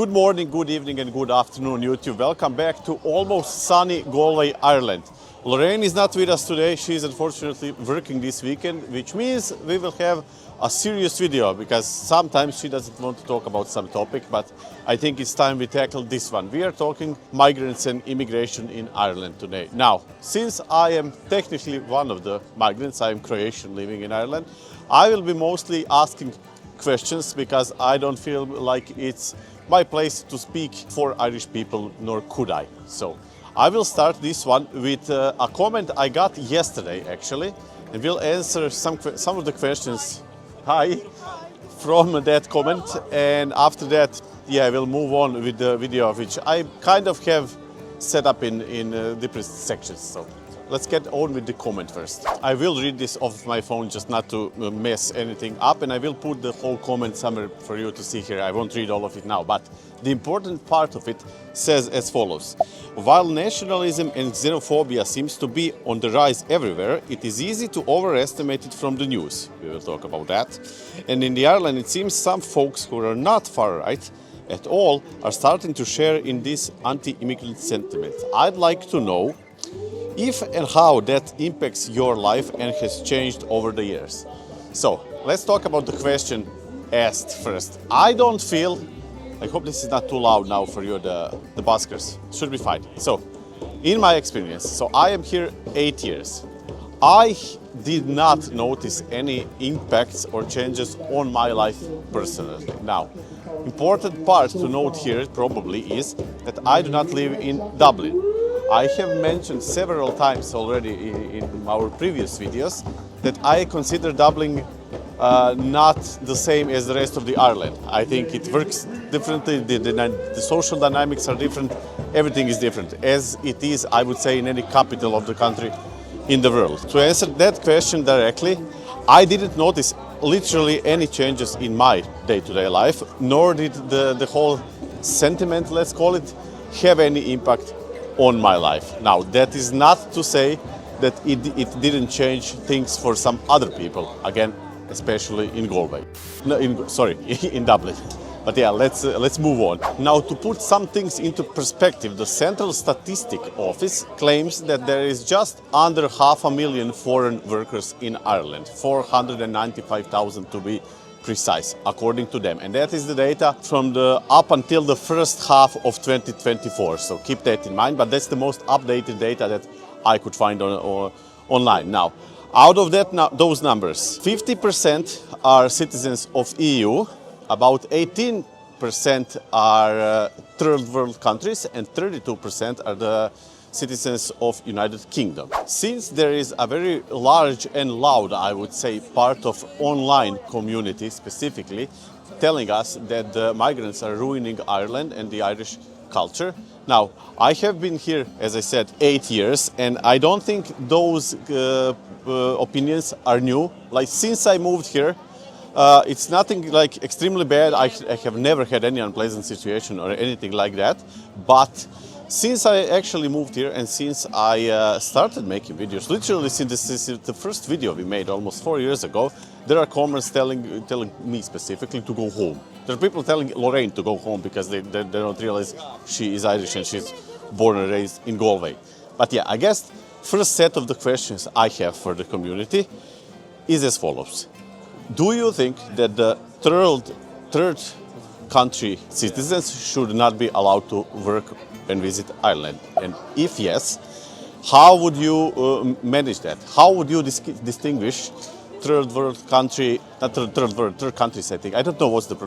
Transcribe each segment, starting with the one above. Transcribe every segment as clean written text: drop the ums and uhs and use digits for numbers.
Good morning, good evening and good afternoon YouTube. Welcome back to almost sunny Galway, Ireland. Lorraine is not with us today. She is unfortunately working this weekend, which means we will have a serious video because sometimes she doesn't want to talk about some topic, but I think it's time we tackle this one. We are talking migrants and immigration in Ireland today. Now, since I am technically one of the migrants, I am Croatian living in Ireland, I will be mostly asking questions because I don't feel like it's my place to speak for Irish people, nor could I. So I will start this one with a comment I got yesterday actually, and we'll answer some of the questions from that comment, and after that, we'll move on with the video, which I kind of have set up in different sections. So let's get on with the comment first. I will read this off my phone just not to mess anything up, and I will put the whole comment somewhere for you to see here. I won't read all of it now, but the important part of it says as follows. While nationalism and xenophobia seems to be on the rise everywhere, it is easy to overestimate it from the news. We will talk about that. And in the Ireland, it seems some folks who are not far right at all are starting to share in this anti-immigrant sentiment. I'd like to know if and how that impacts your life and has changed over the years. So let's talk about the question asked first. I don't feel, I hope this is not too loud now for you, the buskers. Should be fine. So in my experience, so I am here 8 years. I did not notice any impacts or changes on my life personally. Now, important part to note here probably is that I do not live in Dublin. I have mentioned several times already in our previous videos that I consider Dublin not the same as the rest of the Ireland. I think it works differently, the social dynamics are different, everything is different, as it is, I would say, in any capital of the country in the world. To answer that question directly, I didn't notice literally any changes in my day-to-day life, nor did the whole sentiment, let's call it, have any impact on my life. Now, that is not to say that it didn't change things for some other people, again, especially in Galway. No, in Dublin. But yeah, let's move on. Now, to put some things into perspective, the Central Statistic Office claims that there is just under 500,000 foreign workers in Ireland, 495,000 to be precise, according to them. And that is the data from up until the first half of 2024. So keep that in mind, but that's the most updated data that I could find online. Now, out of those numbers, 50% are citizens of EU, about 18% are third world countries, and 32% are the citizens of United Kingdom. Since there is a very large and loud, I would say, part of online community specifically telling us that the migrants are ruining Ireland and the Irish culture. Now, I have been here, as I said, 8 years, and I don't think those opinions are new. Like, since I moved here, it's nothing like extremely bad. I have never had any unpleasant situation or anything like that, but since I actually moved here and since I started making videos, literally since this is the first video we made almost 4 years ago, there are comments telling me specifically to go home. There are people telling Lorraine to go home because they don't realize she is Irish and she's born and raised in Galway. But yeah, I guess first set of the questions I have for the community is as follows. Do you think that the third country citizens should not be allowed to work and visit Ireland? And if yes, how would you manage that? How would you distinguish third world country, not third world, third countries, I think. I don't know what's the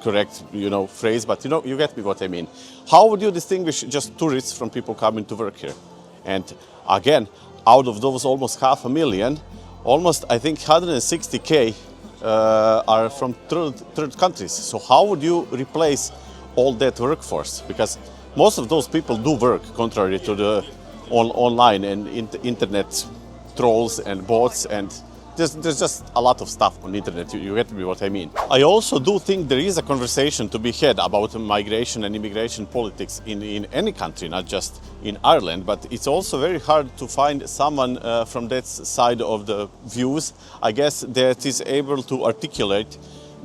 correct, phrase, but you get me what I mean. How would you distinguish just tourists from people coming to work here? And again, out of those almost 500,000, almost, I think, 160K are from third countries. So how would you replace all that workforce? Because most of those people do work, contrary to the online and internet trolls and bots, and there's just a lot of stuff on the internet, you get me what I mean. I also do think there is a conversation to be had about migration and immigration politics in any country, not just in Ireland, but it's also very hard to find someone from that side of the views, I guess, that is able to articulate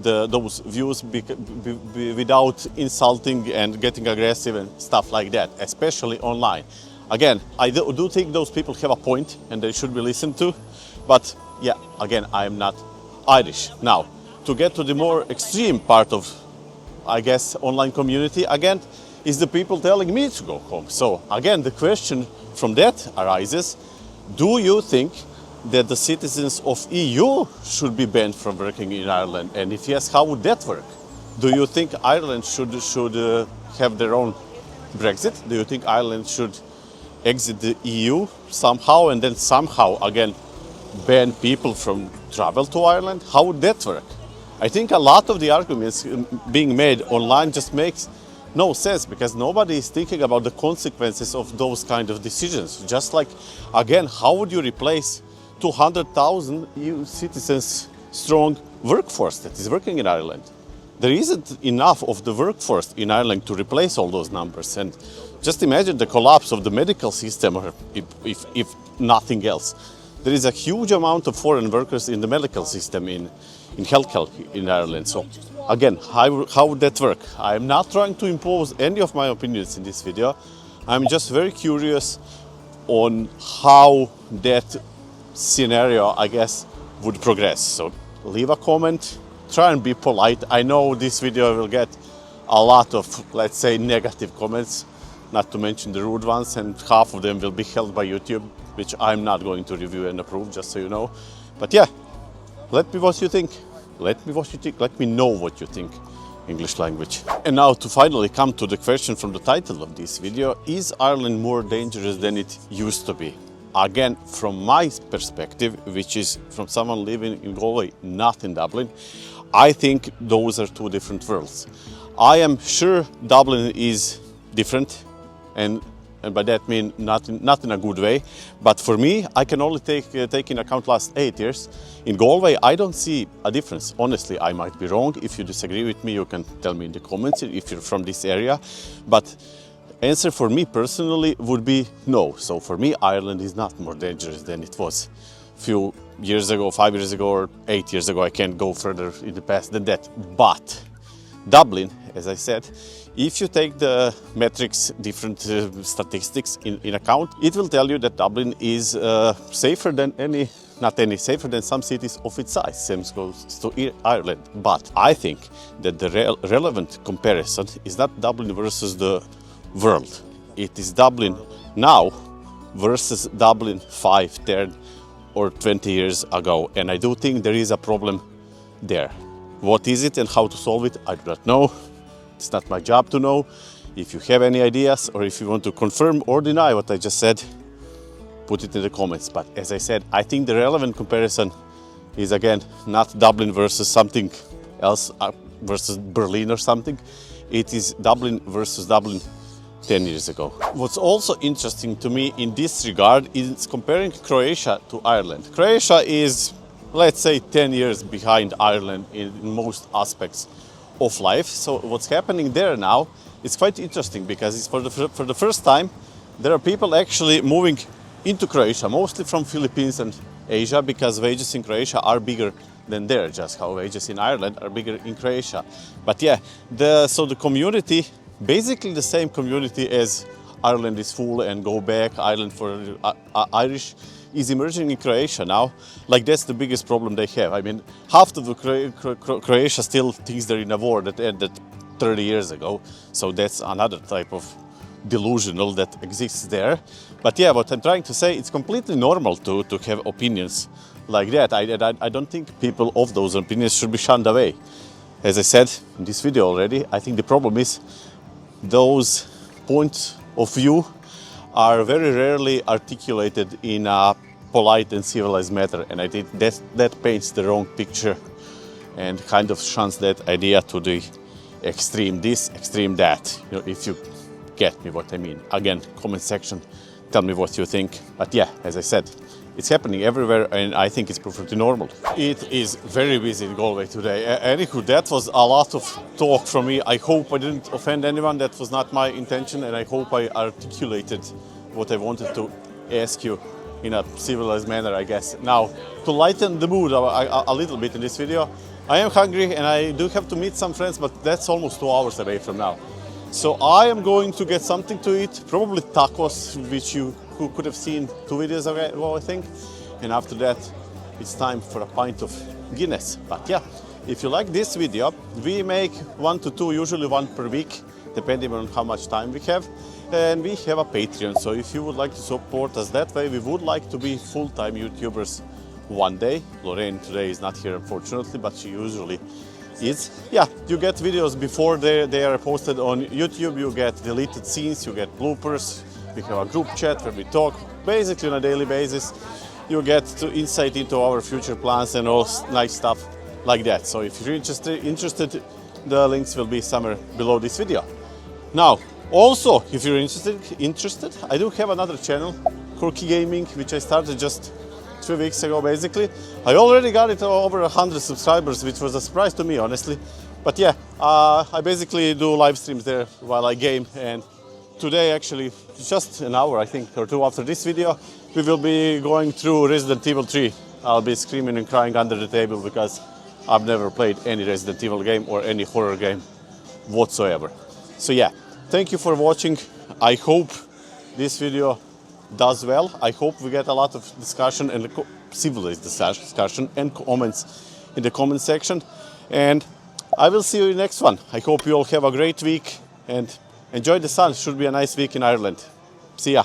those views without insulting and getting aggressive and stuff like that, especially online. Again, I do think those people have a point and they should be listened to, but yeah, again, I am not Irish. Now, to get to the more extreme part of, I guess, online community, again, is the people telling me to go home. So again, the question from that arises, do you think that the citizens of EU should be banned from working in Ireland? And if yes, how would that work? Do you think Ireland should have their own Brexit? Do you think Ireland should exit the EU somehow and then somehow again ban people from travel to Ireland? How would that work? I think a lot of the arguments being made online just makes no sense, because nobody is thinking about the consequences of those kind of decisions. Just like, again, how would you replace 200,000 EU citizens strong workforce that is working in Ireland? There isn't enough of the workforce in Ireland to replace all those numbers. And just imagine the collapse of the medical system, or if nothing else. There is a huge amount of foreign workers in the medical system in healthcare in Ireland. So again, how would that work? I am not trying to impose any of my opinions in this video. I'm just very curious on how that scenario, I guess, would progress. So leave a comment, try and be polite. I know this video will get a lot of, let's say, negative comments, not to mention the rude ones, and half of them will be held by YouTube, which I'm not going to review and approve, just so you know. But yeah, let me what you think. Let me know what you think, English language. And now to finally come to the question from the title of this video, is Ireland more dangerous than it used to be? Again, from my perspective, which is from someone living in Galway, not in Dublin, I think those are two different worlds. I am sure Dublin is different, and by that I mean not in a good way. But for me, I can only take in account last 8 years. In Galway, I don't see a difference. Honestly, I might be wrong. If you disagree with me, you can tell me in the comments if you're from this area. But answer for me personally would be no. So for me, Ireland is not more dangerous than it was a few years ago, 5 years ago, or 8 years ago. I can't go further in the past than that. But Dublin, as I said, if you take the metrics, different statistics in account, it will tell you that Dublin is safer than safer than some cities of its size. Same goes to Ireland. But I think that the relevant comparison is not Dublin versus the world. It is Dublin now versus Dublin 5, 10 or 20 years ago. And I do think there is a problem there. What is it and how to solve it, I do not know. It's not my job to know. If you have any ideas or if you want to confirm or deny what I just said, put it in the comments. But as I said, I think the relevant comparison is, again, not Dublin versus something else, versus Berlin or something. It is Dublin versus Dublin 10 years ago. What's also interesting to me in this regard is comparing Croatia to Ireland. Croatia is, let's say, 10 years behind Ireland in most aspects of life. So what's happening there now is quite interesting, because it's for the first time there are people actually moving into Croatia, mostly from Philippines and Asia, because wages in Croatia are bigger than there, just how wages in Ireland are bigger in Croatia. But yeah, so the community, basically the same community as Ireland is full and go back, Ireland for Irish, is emerging in Croatia now. Like, that's the biggest problem they have. I mean, half of the Croatia still thinks they're in a war that ended 30 years ago. So that's another type of delusional that exists there. But yeah, what I'm trying to say, it's completely normal to have opinions like that. I don't think people of those opinions should be shunned away. As I said in this video already, I think the problem is those points of view are very rarely articulated in a polite and civilized manner, and I think that paints the wrong picture and kind of shuns that idea to the extreme this, extreme that, if you get me what I mean. Again, comment section, tell me what you think. But yeah, as I said, it's happening everywhere, and I think it's perfectly normal. It is very busy in Galway today. Anywho, that was a lot of talk from me. I hope I didn't offend anyone. That was not my intention, and I hope I articulated what I wanted to ask you in a civilized manner, I guess. Now, to lighten the mood a little bit in this video, I am hungry and I do have to meet some friends, but that's almost 2 hours away from now. So I am going to get something to eat, probably tacos, which you could have seen 2 videos ago, I think. And after that, it's time for a pint of Guinness. But yeah, if you like this video, we make 1 to 2, usually 1 per week, depending on how much time we have. And we have a Patreon, so if you would like to support us that way, we would like to be full-time YouTubers one day. Lorraine today is not here, unfortunately, but she usually is. Yeah, you get videos before they are posted on YouTube, you get deleted scenes, you get bloopers, we have a group chat where we talk basically on a daily basis. You get insight into our future plans and all nice stuff like that. So if you're interested, the links will be somewhere below this video. Now, also, if you're interested, I do have another channel, Corrky Gaming, which I started just 3 weeks ago, basically. I already got it over 100 subscribers, which was a surprise to me, honestly. But yeah, I basically do live streams there while I game. And today, actually, just an hour, I think, or 2 after this video, we will be going through Resident Evil 3. I'll be screaming and crying under the table because I've never played any Resident Evil game or any horror game whatsoever. So yeah, thank you for watching. I hope this video does well. I hope we get a lot of discussion and civilized discussion and comments in the comment section. And I will see you in the next one. I hope you all have a great week and enjoy the sun. Should be a nice week in Ireland. See ya.